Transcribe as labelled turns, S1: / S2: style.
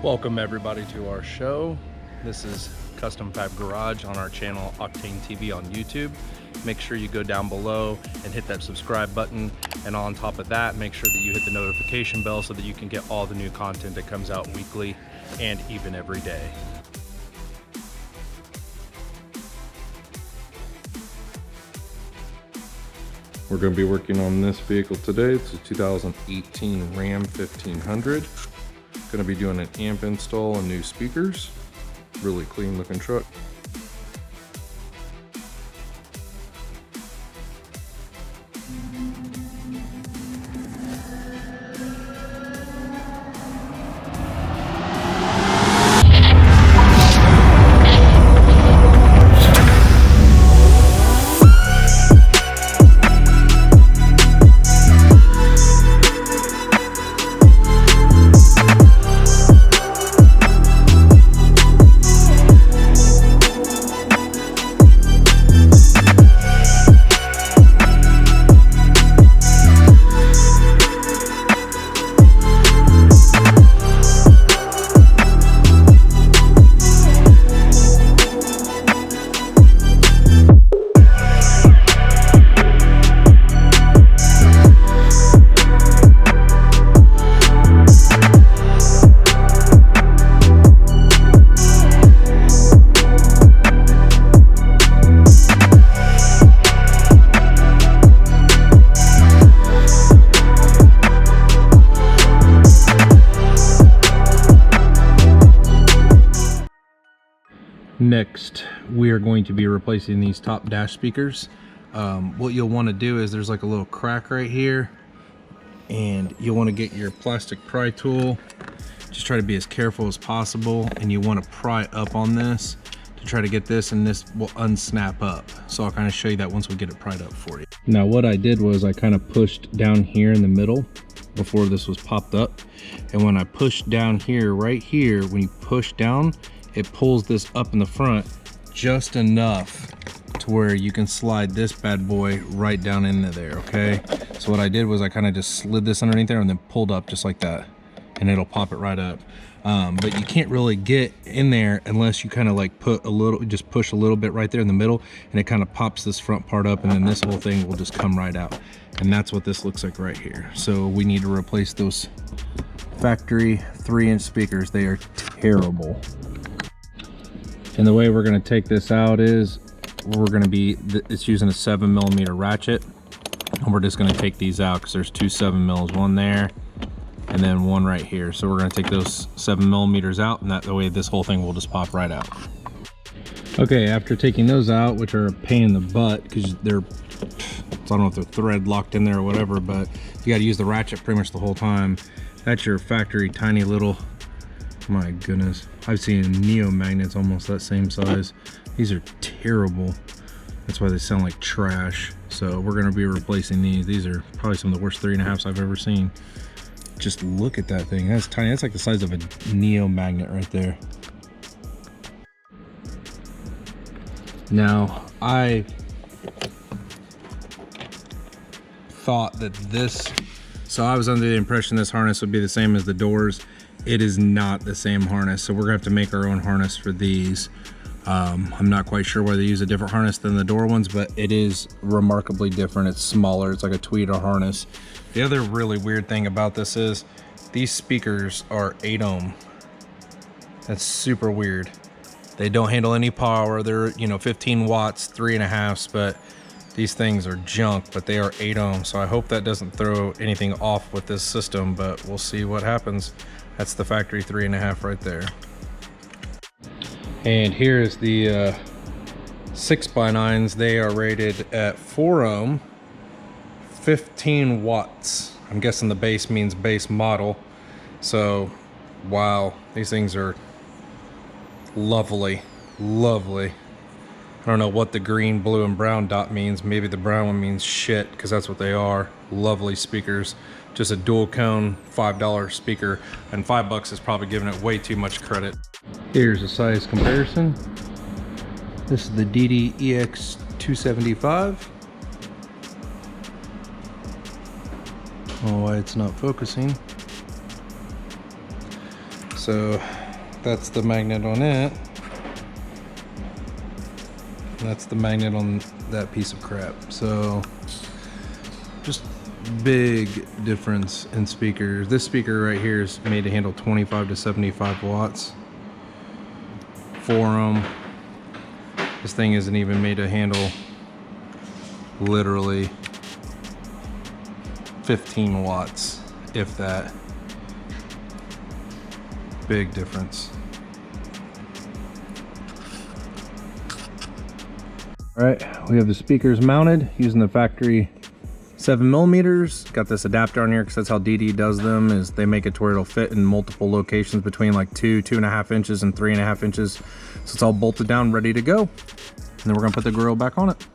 S1: Welcome everybody to our show. This is Custom Fab Garage on our channel Octane TV on YouTube. Make sure you go down below and hit that subscribe button, and on top of that make sure that you hit the notification bell so that you can get all the new content that comes out weekly and even every day.
S2: We're going to be working on this vehicle today. It's a 2018 Ram 1500. Going to be doing an amp install and new speakers. Really clean looking truck.
S1: Next, we are going to be replacing these top dash speakers. What you'll want to do is there's like a little crack right here, and you'll want to get your plastic pry tool. Just try to be as careful as possible, and you want to pry up on this to try to get this, and this will unsnap up. So I'll kind of show you that once we get it pried up for you. Now what I did was I kind of pushed down here in the middle before this was popped up, and when I pushed down here, right here, when you push down, it pulls this up in the front just enough to where you can slide this bad boy right down into there. Okay, so what I did was I kind of just slid this underneath there and then pulled up just like that, and it'll pop it right up. But you can't really get in there unless you kind of like put a little, just push a little bit right there in the middle, and it kind of pops this front part up, and then this whole thing will just come right out. And that's what this looks like right here. So we need to replace those factory 3-inch speakers. They are terrible. And the way we're going to take this out is we're going to be, it's using a 7mm ratchet, and we're just going to take these out because there's two 7mm, one there and then one right here. So we're going to take those 7mm out, and that the way this whole thing will just pop right out. Okay, after taking those out, which are a pain in the butt because they're, I don't know if they're thread locked in there or whatever, but you got to use the ratchet pretty much the whole time. That's your factory tiny little, my goodness, I've seen Neo magnets almost that same size. These are terrible. That's why they sound like trash. So we're gonna be replacing these. These are probably some of the worst 3.5s I've ever seen. Just look at that thing. That's tiny. That's like the size of a Neo magnet right there. Now, I thought that this, so I was under the impression this harness would be the same as the doors. It is not the same harness, so we're gonna have to make our own harness for these. I'm not quite sure why they use a different harness than the door ones, but it is remarkably different. It's smaller. It's like a tweeter harness. The other really weird thing about this is these speakers are 8 ohm. That's super weird. They don't handle any power. They're, you know, 15 watts, 3.5s, but these things are junk, but they are 8 ohm. So I hope that doesn't throw anything off with this system, but we'll see what happens. That's the factory 3.5 right there. And here is the 6x9s. They are rated at 4 ohm, 15 watts. I'm guessing the base means base model. So, wow, these things are lovely, lovely. I don't know what the green, blue, and brown dot means. Maybe the brown one means shit, because that's what they are. Lovely speakers. Just a dual cone $5 speaker, and $5 is probably giving it way too much credit. Here's a size comparison. This is the Ddaudio 2.75. Oh, why it's not focusing. So that's the magnet on it. That's the magnet on that piece of crap. So just big difference in speakers. This speaker right here is made to handle 25 to 75 watts. For them, this thing isn't even made to handle literally 15 watts, if that. Big difference. All right, we have the speakers mounted using the factory 7mm. Got this adapter on here because that's how DD does them, is they make it to where it'll fit in multiple locations between like 2.5 inches and 3.5 inches. So it's all bolted down, ready to go. And then we're gonna put the grill back on it.